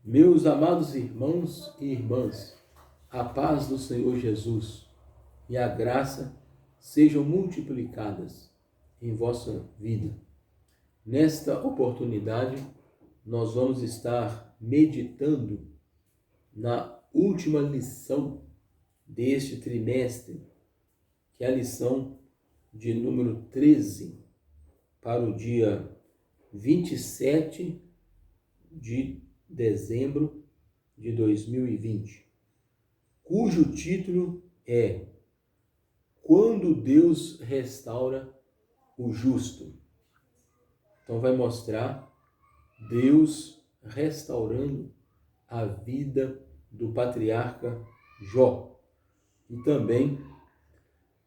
Meus amados irmãos e irmãs, a paz do Senhor Jesus e a graça sejam multiplicadas em vossa vida. Nesta oportunidade, nós vamos estar meditando na última lição deste trimestre, que é a lição de número 13, para o dia 27 de dezembro de 2020, cujo título é Quando Deus Restaura o Justo. Então vai mostrar Deus restaurando a vida do patriarca Jó e também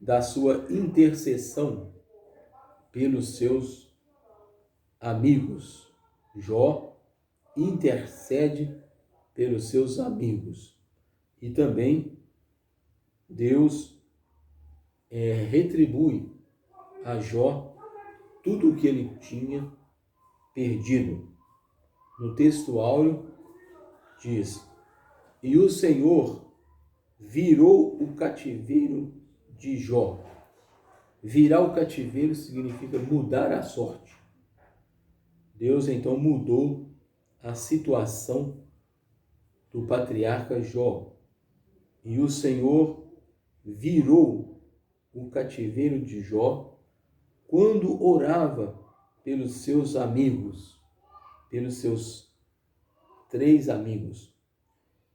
da sua intercessão pelos seus amigos. Jó intercede pelos seus amigos e também Deus retribui a Jó tudo o que ele tinha perdido. No texto áureo diz: e o Senhor virou o cativeiro de Jó. Virar o cativeiro significa mudar a sorte. Deus então mudou a situação do patriarca Jó. E o Senhor virou o cativeiro de Jó quando orava pelos seus amigos, pelos seus 3 amigos.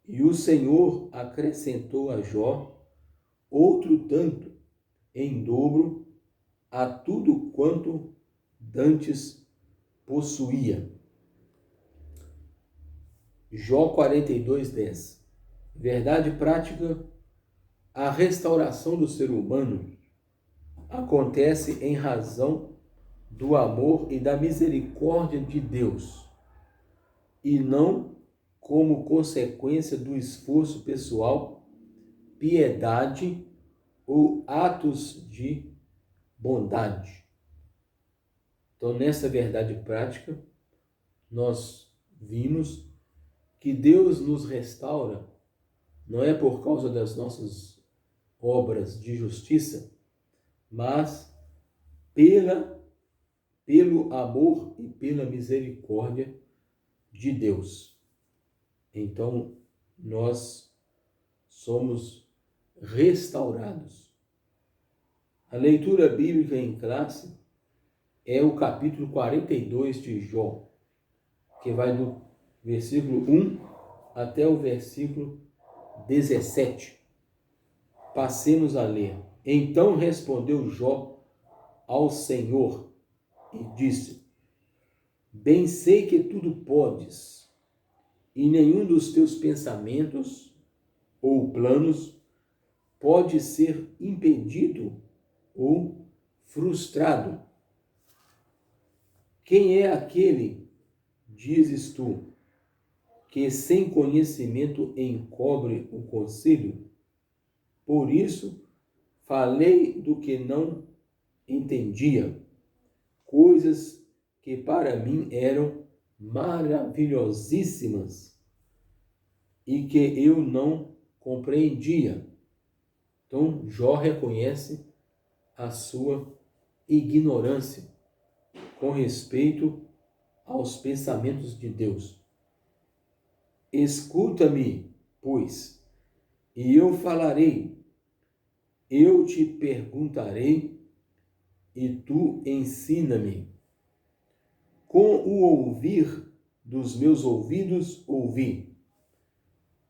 E o Senhor acrescentou a Jó outro tanto em dobro a tudo quanto dantes possuía. Jó 42:10. Verdade prática: a restauração do ser humano acontece em razão do amor e da misericórdia de Deus, e não como consequência do esforço pessoal, piedade ou atos de bondade. Então, nessa verdade prática, nós vimos que Deus nos restaura não é por causa das nossas obras de justiça, mas pelo amor e pela misericórdia de Deus. Então, nós somos restaurados. A leitura bíblica em classe é o capítulo 42 de Jó, que vai do versículo 1 até o versículo 17. Passemos a ler. Então respondeu Jó ao Senhor e disse: bem sei que tudo podes, e nenhum dos teus pensamentos ou planos pode ser impedido ou frustrado. Quem é aquele, dizes tu, que sem conhecimento encobre o conselho? Por isso falei do que não entendia, coisas que para mim eram maravilhosíssimas e que eu não compreendia. Então Jó reconhece a sua ignorância com respeito aos pensamentos de Deus. Escuta-me, pois, e eu falarei. Eu te perguntarei, e tu ensina-me. Com o ouvir dos meus ouvidos ouvi,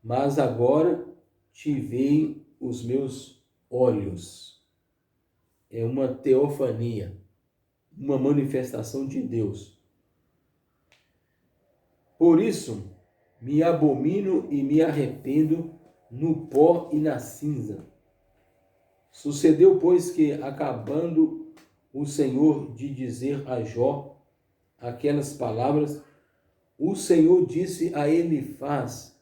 mas agora te veem os meus olhos. É uma teofania, uma manifestação de Deus. Por isso, me abomino e me arrependo no pó e na cinza. Sucedeu, pois, que, acabando o Senhor de dizer a Jó aquelas palavras, o Senhor disse a Elifaz,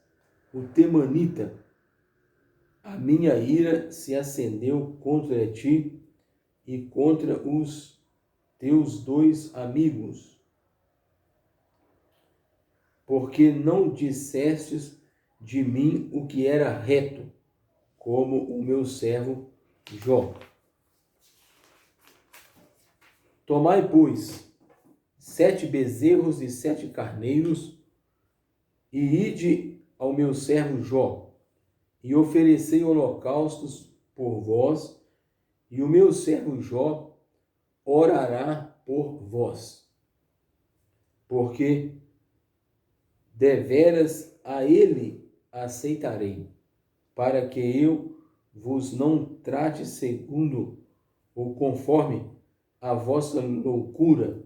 o temanita: a minha ira se acendeu contra ti e contra os teus 2 amigos, porque não dissestes de mim o que era reto, como o meu servo Jó. Tomai, pois, 7 bezerros e 7 carneiros, e ide ao meu servo Jó, e oferecei holocaustos por vós, e o meu servo Jó orará por vós. Porque deveras a ele aceitarei, para que eu vos não trate segundo ou conforme a vossa loucura,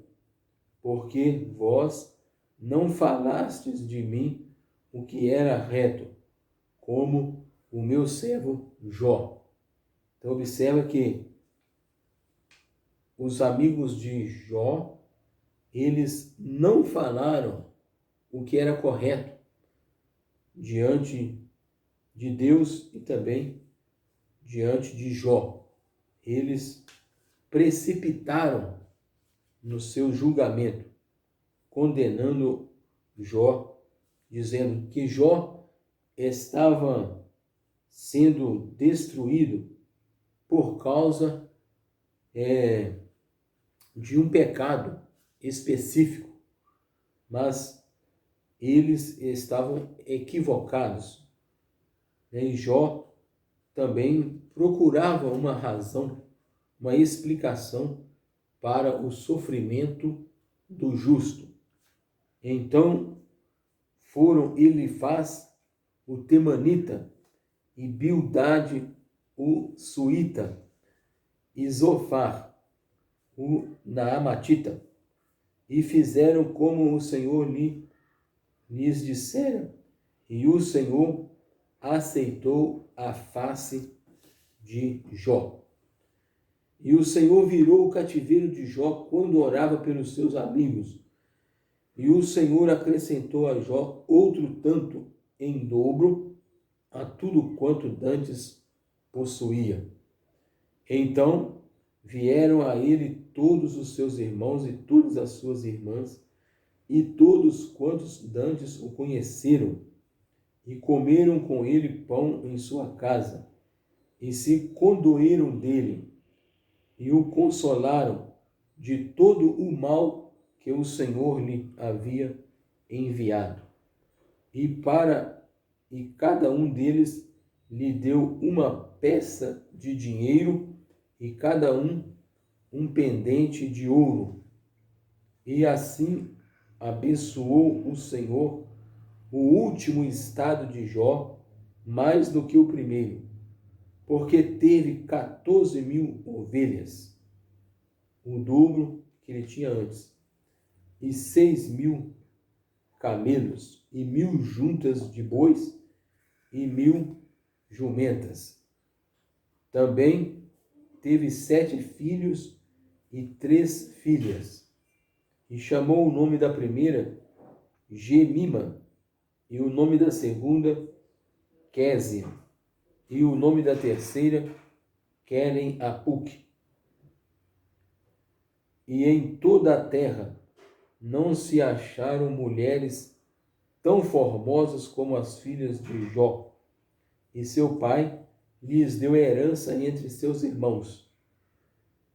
porque vós não falastes de mim o que era reto, como o meu servo Jó. Então observa que os amigos de Jó, eles não falaram o que era correto diante de Deus e também diante de Jó. Eles precipitaram no seu julgamento, condenando Jó, dizendo que Jó estava sendo destruído por causa de um pecado específico, mas eles estavam equivocados. E Jó também procurava uma razão, uma explicação para o sofrimento do justo. Então foram Elifaz, o temanita, e Bildade, o suíta, e Zofar, o naamatita, e fizeram como o Senhor lhes dissera, e o Senhor aceitou a face de Jó. E o Senhor virou o cativeiro de Jó quando orava pelos seus amigos. E o Senhor acrescentou a Jó outro tanto em dobro a tudo quanto dantes possuía. Então vieram a ele todos os seus irmãos e todas as suas irmãs, e todos quantos dantes o conheceram, e comeram com ele pão em sua casa, e se condoeram dele, e o consolaram de todo o mal que o Senhor lhe havia enviado. E cada um deles lhe deu uma peça de dinheiro, e cada um pendente de ouro. E assim abençoou o Senhor o último estado de Jó, mais do que o primeiro, porque teve 14.000 ovelhas, o dobro que ele tinha antes, e 6.000 camelos, e 1.000 juntas de bois, e 1.000 jumentas. Também teve 7 filhos e 3 filhas, e chamou o nome da primeira Gemima, e o nome da segunda Késia, e o nome da terceira Queren Apuc. E em toda a terra não se acharam mulheres tão formosas como as filhas de Jó, e seu pai lhes deu herança entre seus irmãos.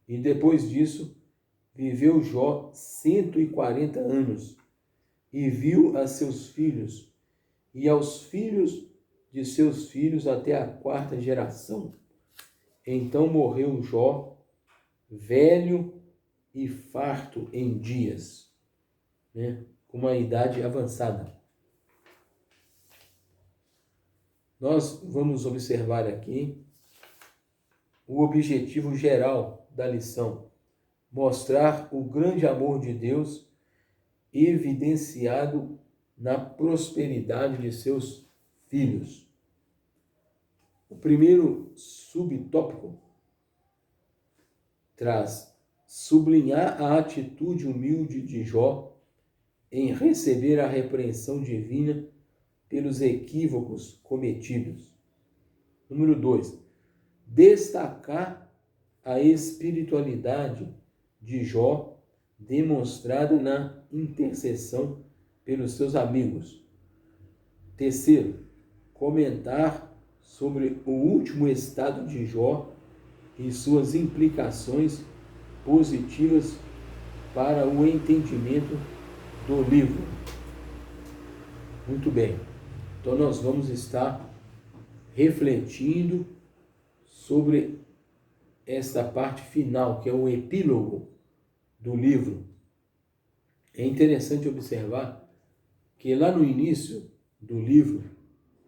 E depois disso, viveu Jó 140 anos, e viu a seus filhos, e aos filhos de seus filhos até a 4ª geração. Então morreu Jó, velho e farto em dias, com uma idade avançada. Nós vamos observar aqui o objetivo geral da lição: mostrar o grande amor de Deus evidenciado na prosperidade de seus filhos. O primeiro subtópico traz sublinhar a atitude humilde de Jó em receber a repreensão divina pelos equívocos cometidos. Número 2, destacar a espiritualidade de Jó demonstrada na intercessão pelos seus amigos. Terceiro, comentar sobre o último estado de Jó e suas implicações positivas para o entendimento do livro. Muito bem, então nós vamos estar refletindo sobre esta parte final, que é o epílogo do livro. É interessante observar que lá no início do livro,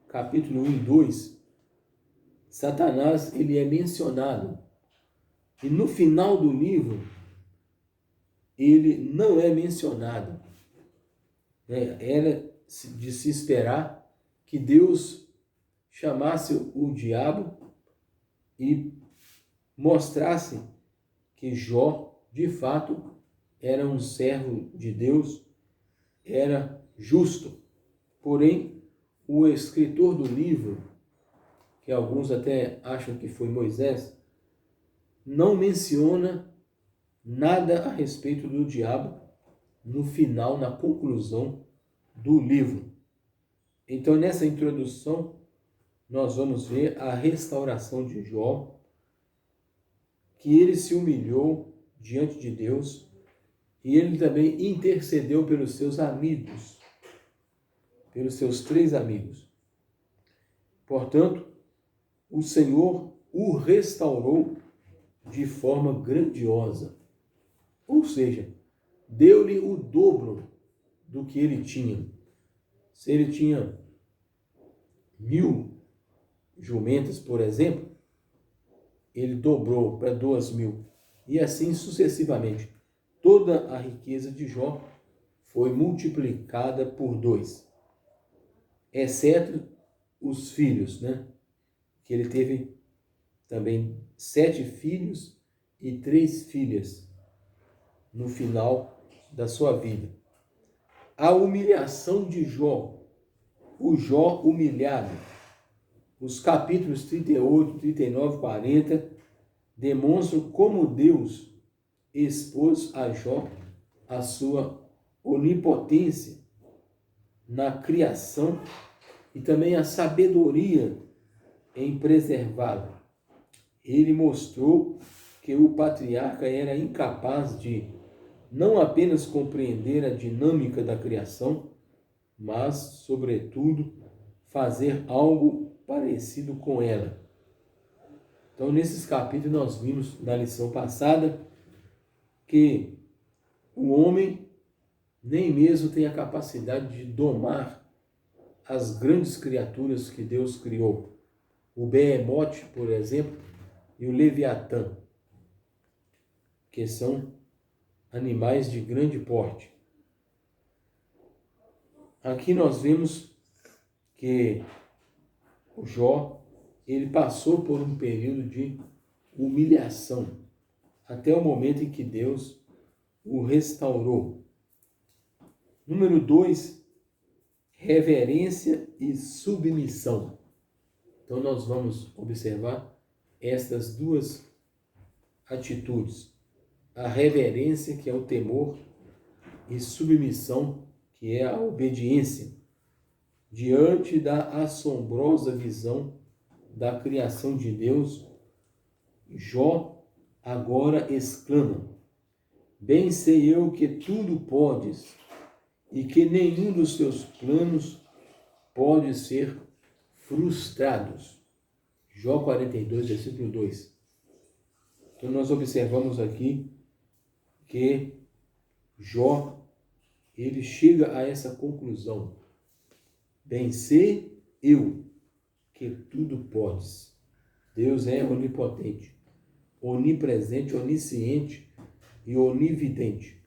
capítulo 1 e 2, Satanás ele é mencionado. E no final do livro, ele não é mencionado. Era de se esperar que Deus chamasse o diabo e mostrasse que Jó, de fato, era um servo de Deus, era justo. Porém, o escritor do livro, que alguns até acham que foi Moisés, não menciona nada a respeito do diabo no final, na conclusão do livro. Então, nessa introdução, nós vamos ver a restauração de Jó, que ele se humilhou diante de Deus e ele também intercedeu pelos seus amigos, pelos seus 3 amigos. Portanto, o Senhor o restaurou de forma grandiosa, ou seja, deu-lhe o dobro do que ele tinha. Se ele tinha 1000 jumentas, por exemplo, ele dobrou para 2000, e assim sucessivamente. Toda a riqueza de Jó foi multiplicada por 2, exceto os filhos, que ele teve também 7 filhos e 3 filhas no final da sua vida. A humilhação de Jó, o Jó humilhado, os capítulos 38, 39, 40 demonstram como Deus expôs a Jó a sua onipotência na criação e também a sabedoria em preservá-lo. Ele mostrou que o patriarca era incapaz de não apenas compreender a dinâmica da criação, mas, sobretudo, fazer algo parecido com ela. Então, nesses capítulos, nós vimos na lição passada que o homem nem mesmo tem a capacidade de domar as grandes criaturas que Deus criou. O Behemoth, por exemplo, e o Leviatã, que são animais de grande porte. Aqui nós vemos que o Jó, ele passou por um período de humilhação, até o momento em que Deus o restaurou. Número 2, reverência e submissão. Então nós vamos observar estas 2 atitudes. A reverência, que é o temor, e submissão, que é a obediência, diante da assombrosa visão da criação de Deus. Jó agora exclama: bem sei eu que tudo podes e que nenhum dos teus planos pode ser frustrados. Jó 42, versículo 2. Então nós observamos aqui que Jó, ele chega a essa conclusão: bem sei eu que tudo podes. Deus é onipotente, onipresente, onisciente e onividente.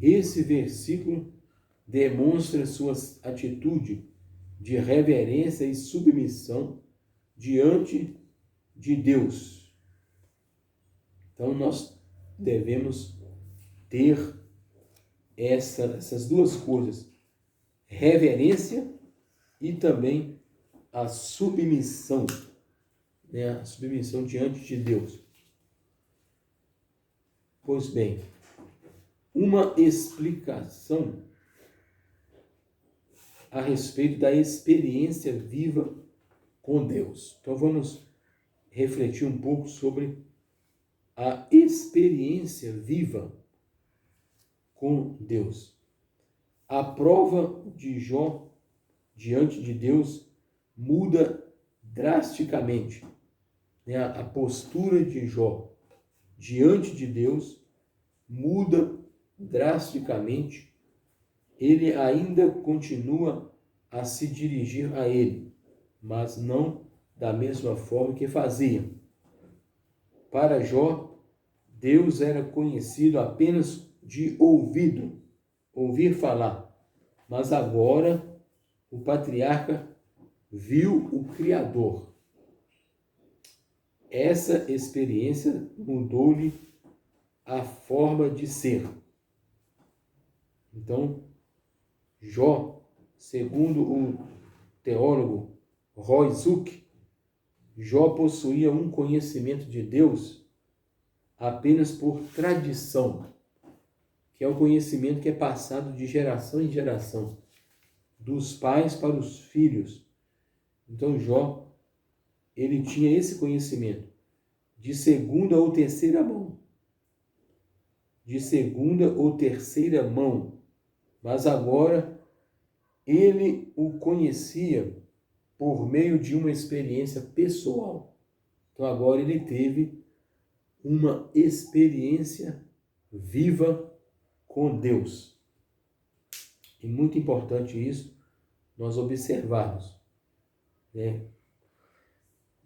Esse versículo demonstra sua atitude de reverência e submissão diante de Deus. Então nós devemos ter essas 2 coisas, reverência e também a submissão, a submissão diante de Deus. Pois bem, uma explicação a respeito da experiência viva com Deus. Então vamos refletir um pouco sobre a experiência viva com Deus. A prova de Jó diante de Deus muda drasticamente. A postura de Jó diante de Deus muda drasticamente. Ele ainda continua a se dirigir a ele, mas não da mesma forma que fazia. Para Jó, Deus era conhecido apenas de ouvido, ouvir falar, mas agora o patriarca viu o Criador. Essa experiência mudou-lhe a forma de ser. Então, Jó, segundo o teólogo Roy Zuck, Jó possuía um conhecimento de Deus apenas por tradição, que é o conhecimento que é passado de geração em geração, dos pais para os filhos. Então Jó, ele tinha esse conhecimento de segunda ou terceira mão. De segunda ou terceira mão. Mas agora ele o conhecia por meio de uma experiência pessoal. Então agora ele teve uma experiência viva com Deus. E muito importante isso, nós observarmos, né?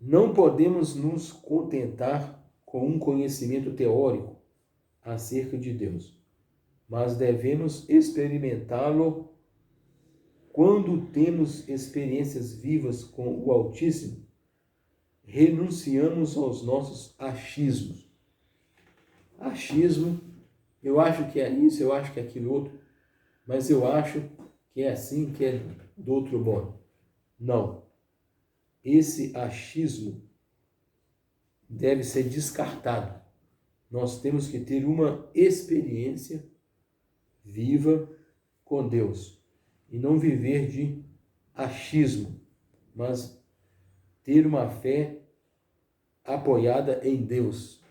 Não podemos nos contentar com um conhecimento teórico acerca de Deus, mas devemos experimentá-lo quando temos experiências vivas com o Altíssimo. Renunciamos aos nossos achismos. Achismo, eu acho que é isso, eu acho que é aquilo outro, mas eu acho que é assim, que é do outro modo. Não. Esse achismo deve ser descartado. Nós temos que ter uma experiência viva com Deus e não viver de achismo, mas ter uma fé apoiada em Deus.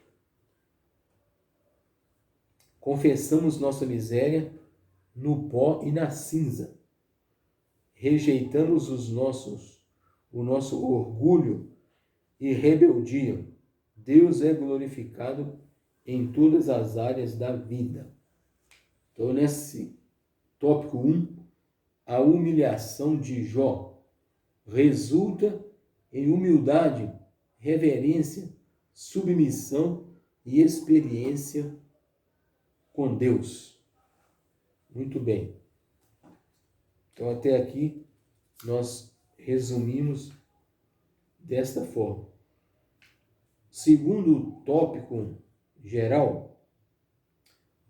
Confessamos nossa miséria no pó e na cinza. Rejeitamos o nosso orgulho e rebeldia. Deus é glorificado em todas as áreas da vida. Então, nesse tópico 1, a humilhação de Jó resulta em humildade, reverência, submissão e experiência com Deus. Muito bem. Então, até aqui, nós resumimos desta forma. Segundo tópico geral,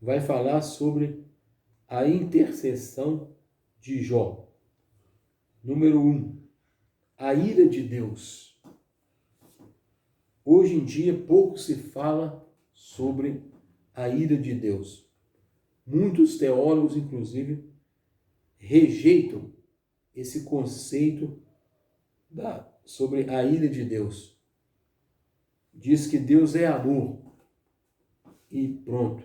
vai falar sobre a intercessão de Jó. Número 1, a ira de Deus. Hoje em dia, pouco se fala sobre a ira de Deus. Muitos teólogos, inclusive, rejeitam esse conceito sobre a ira de Deus. Diz que Deus é amor. E pronto.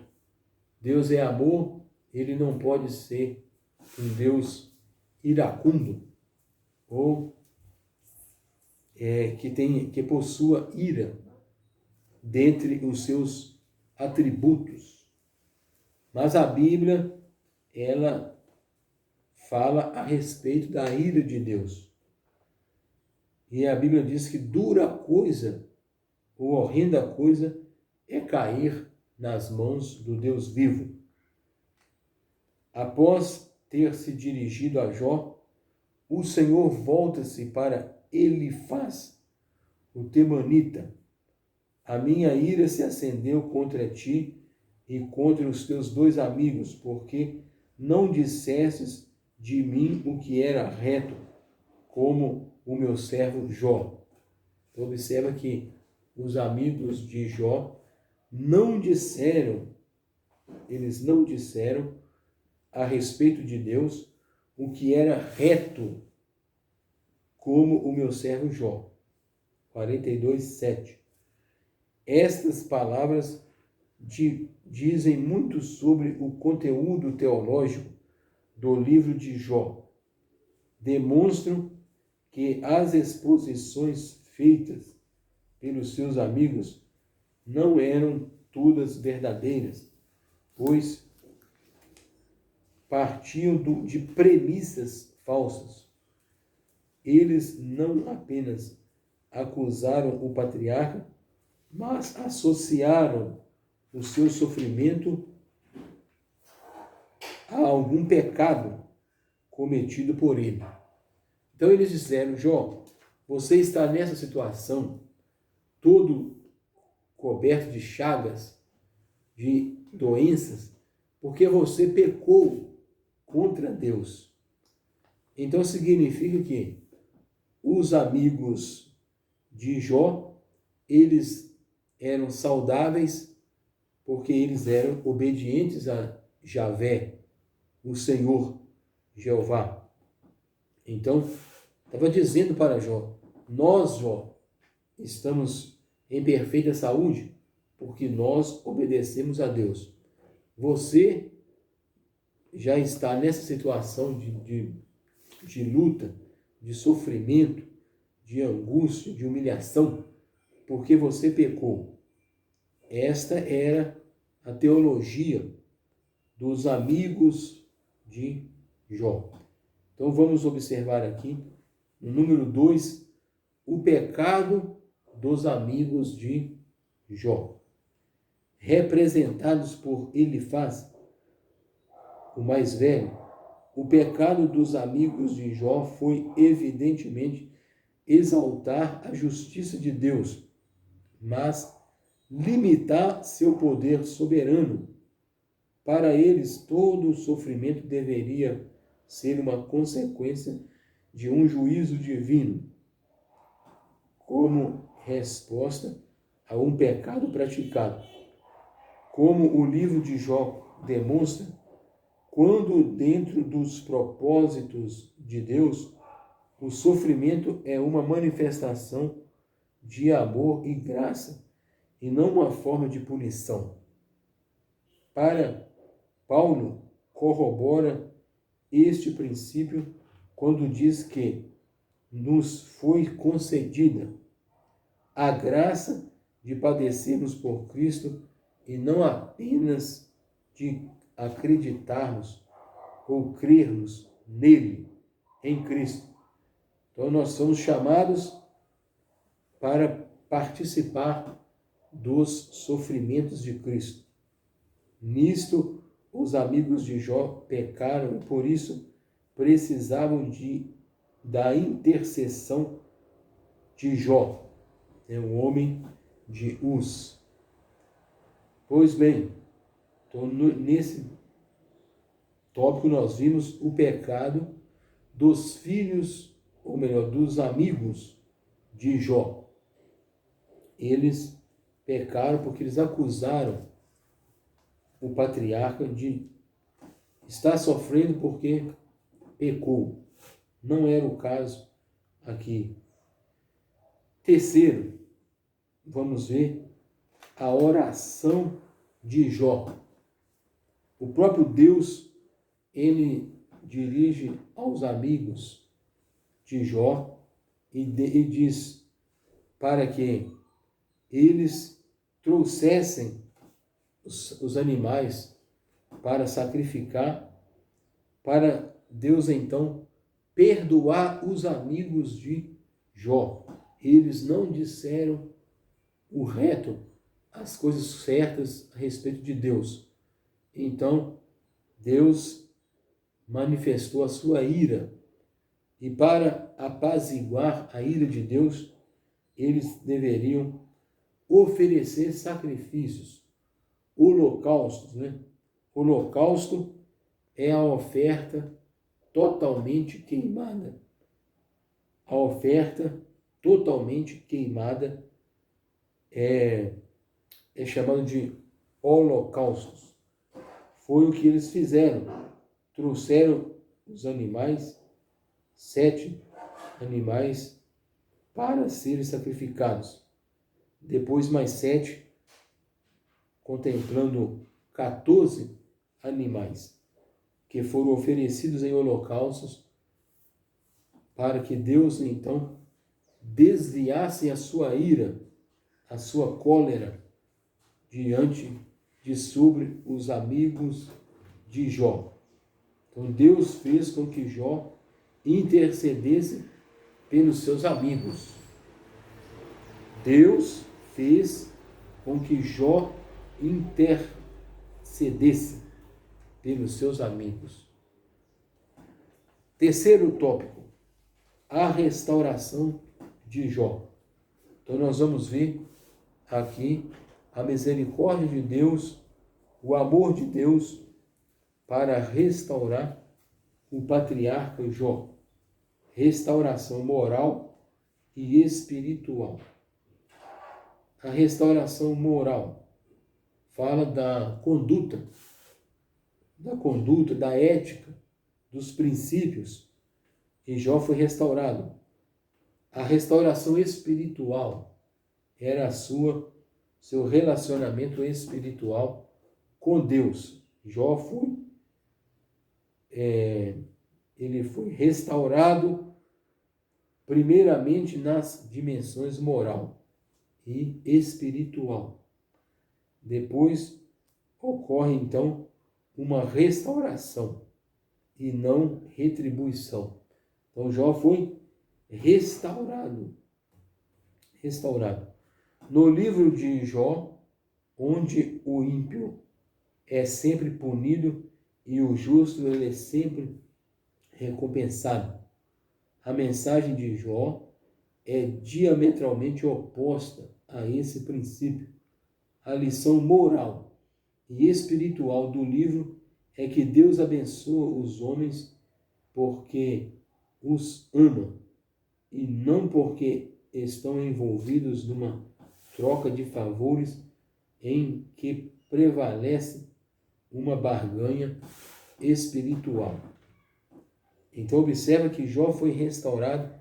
Deus é amor, ele não pode ser um Deus iracundo ou que possua ira dentre os seus atributos. Mas a Bíblia, ela fala a respeito da ira de Deus. E a Bíblia diz que dura coisa, ou horrenda coisa, é cair nas mãos do Deus vivo. Após ter se dirigido a Jó, o Senhor volta-se para Elifaz, o temanita. A minha ira se acendeu contra ti e contra os teus 2 amigos, porque não dissestes de mim o que era reto, como o meu servo Jó. Então, observa que os amigos de Jó eles não disseram a respeito de Deus o que era reto, como o meu servo Jó. 42:7. Estas palavras dizem muito sobre o conteúdo teológico do livro de Jó. Demonstram que as exposições feitas pelos seus amigos não eram todas verdadeiras, pois partiam de premissas falsas. Eles não apenas acusaram o patriarca, mas associaram o seu sofrimento a algum pecado cometido por ele. Então eles disseram: Jó, você está nessa situação, todo coberto de chagas, de doenças, porque você pecou contra Deus. Então significa que os amigos de Jó, eles eram saudáveis porque eles eram obedientes a Javé, o Senhor Jeová. Então, estava dizendo para Jó: nós, Jó, estamos em perfeita saúde porque nós obedecemos a Deus. Você já está nessa situação de luta, de sofrimento, de angústia, de humilhação, porque você pecou. Esta era a teologia dos amigos de Jó. Então vamos observar aqui, no número 2, o pecado dos amigos de Jó. Representados por Elifaz, o mais velho, o pecado dos amigos de Jó foi evidentemente exaltar a justiça de Deus, mas limitar seu poder soberano. Para eles, todo o sofrimento deveria ser uma consequência de um juízo divino, como resposta a um pecado praticado. Como o livro de Jó demonstra, quando dentro dos propósitos de Deus, o sofrimento é uma manifestação de amor e graça, e não uma forma de punição. Para Paulo, corrobora este princípio quando diz que nos foi concedida a graça de padecermos por Cristo e não apenas de acreditarmos ou crermos nele, em Cristo. Então nós somos chamados para participar dos sofrimentos de Cristo. Nisto, os amigos de Jó pecaram e por isso precisavam da intercessão de Jó, um homem de Uz. Pois bem, então, nesse tópico nós vimos o pecado dos filhos, ou melhor, dos amigos de Jó. Eles pecaram porque eles acusaram o patriarca de estar sofrendo porque pecou. Não era o caso aqui. Terceiro, vamos ver a oração de Jó. O próprio Deus, ele dirige aos amigos de Jó e diz para que eles trouxessem os animais para sacrificar, para Deus então perdoar os amigos de Jó. Eles não disseram o reto, as coisas certas a respeito de Deus. Então, Deus manifestou a sua ira. E para apaziguar a ira de Deus, eles deveriam oferecer sacrifícios, holocaustos, né? Holocausto é a oferta totalmente queimada. A oferta totalmente queimada é chamada de holocaustos. Foi o que eles fizeram. Trouxeram os animais, 7 animais para serem sacrificados. Depois mais 7, contemplando 14 animais que foram oferecidos em holocaustos para que Deus então desviasse a sua ira, a sua cólera diante de sobre os amigos de Jó. Então Deus fez com que Jó intercedesse pelos seus amigos. Deus fez com que Jó intercedesse pelos seus amigos. Terceiro tópico, a restauração de Jó. Então nós vamos ver aqui a misericórdia de Deus, o amor de Deus para restaurar o patriarca Jó. Restauração moral e espiritual. A restauração moral fala da conduta, da ética, dos princípios, e Jó foi restaurado. A restauração espiritual era seu relacionamento espiritual com Deus. Jó ele foi restaurado primeiramente nas dimensões moral e espiritual. Depois ocorre então uma restauração e não retribuição. Então Jó foi restaurado. No livro de Jó, onde o ímpio é sempre punido e o justo ele é sempre recompensado. A mensagem de Jó é diametralmente oposta a esse princípio. A lição moral e espiritual do livro é que Deus abençoa os homens porque os ama e não porque estão envolvidos numa troca de favores em que prevalece uma barganha espiritual. Então observa que Jó foi restaurado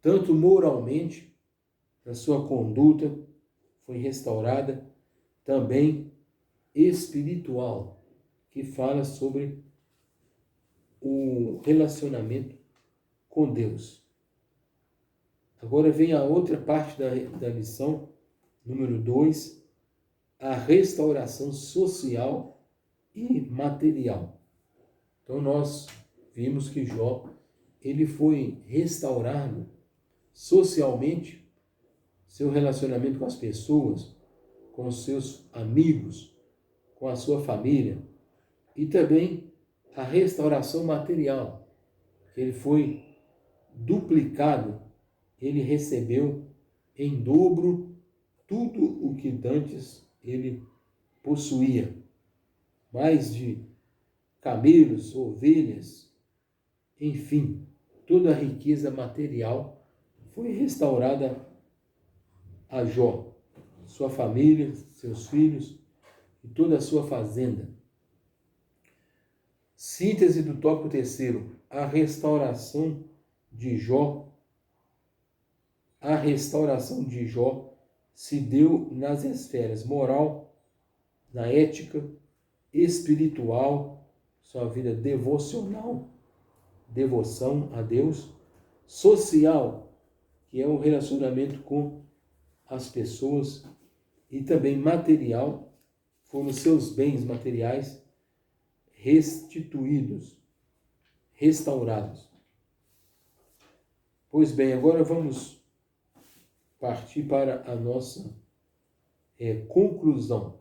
tanto moralmente, na sua conduta foi restaurada, também espiritual, que fala sobre o relacionamento com Deus. Agora vem a outra parte da lição, número 2, a restauração social e material. Então nós vimos que Jó, ele foi restaurado socialmente, seu relacionamento com as pessoas, com os seus amigos, com a sua família, e também a restauração material, que ele foi duplicado, ele recebeu em dobro tudo o que dantes ele possuía, mais de camelos, ovelhas, enfim, toda a riqueza material foi restaurada a Jó, sua família, seus filhos e toda a sua fazenda. Síntese do tópico 3º, a restauração de Jó. A restauração de Jó se deu nas esferas moral, na ética, espiritual, sua vida devocional, devoção a Deus, social, que é um relacionamento com as pessoas, e também material, foram seus bens materiais restituídos, restaurados. Pois bem, agora vamos partir para a nossa conclusão.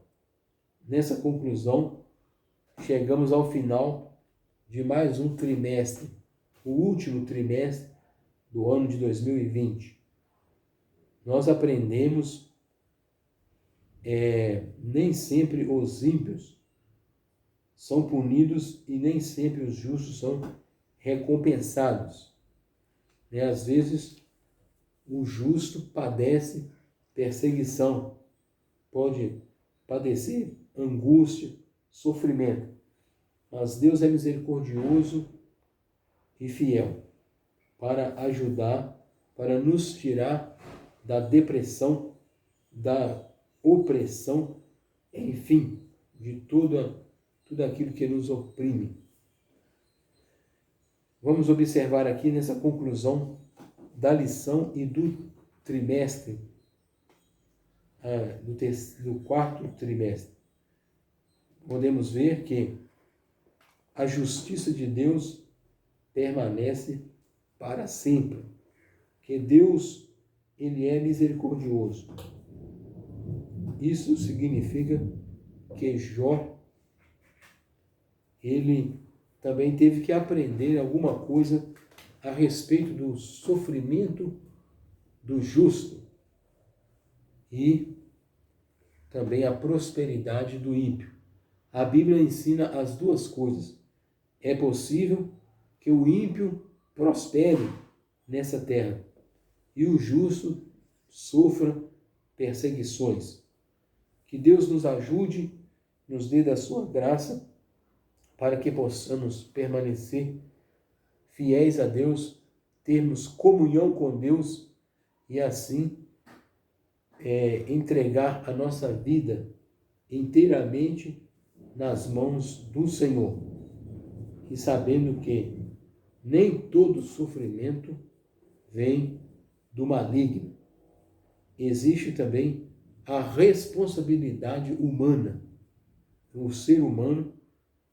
Nessa conclusão, chegamos ao final de mais um trimestre, o último trimestre do ano de 2020. Nós aprendemos nem sempre os ímpios são punidos e nem sempre os justos são recompensados. Às vezes, o justo padece perseguição, pode padecer angústia, sofrimento. Mas Deus é misericordioso e fiel para ajudar, para nos tirar da depressão, da opressão, enfim, de tudo aquilo que nos oprime. Vamos observar aqui nessa conclusão da lição e do trimestre, do quarto trimestre. Podemos ver que a justiça de Deus permanece para sempre, que Deus, ele é misericordioso. Isso significa que Jó, ele também teve que aprender alguma coisa a respeito do sofrimento do justo e também a prosperidade do ímpio. A Bíblia ensina as duas coisas. É possível que o ímpio prospere nessa terra e o justo sofra perseguições. Que Deus nos ajude, nos dê da sua graça, para que possamos permanecer fiéis a Deus, termos comunhão com Deus e assim entregar a nossa vida inteiramente nas mãos do Senhor. E sabendo que nem todo sofrimento vem do maligno. Existe também a responsabilidade humana. O ser humano,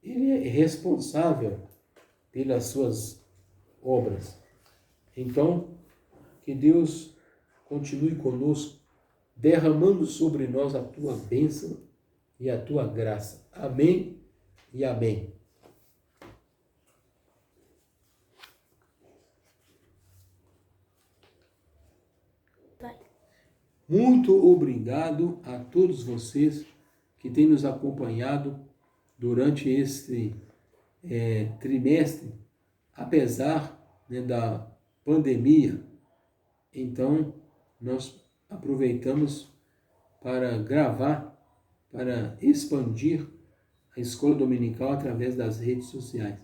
ele é responsável pelas suas obras. Então, que Deus continue conosco, derramando sobre nós a tua bênção e a tua graça. Amém e amém. Muito obrigado a todos vocês que têm nos acompanhado durante este trimestre, apesar da pandemia. Então, nós aproveitamos para gravar, para expandir a escola dominical através das redes sociais.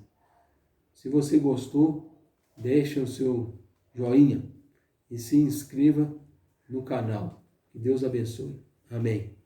Se você gostou, deixe o seu joinha e se inscreva no canal. Que Deus abençoe. Amém.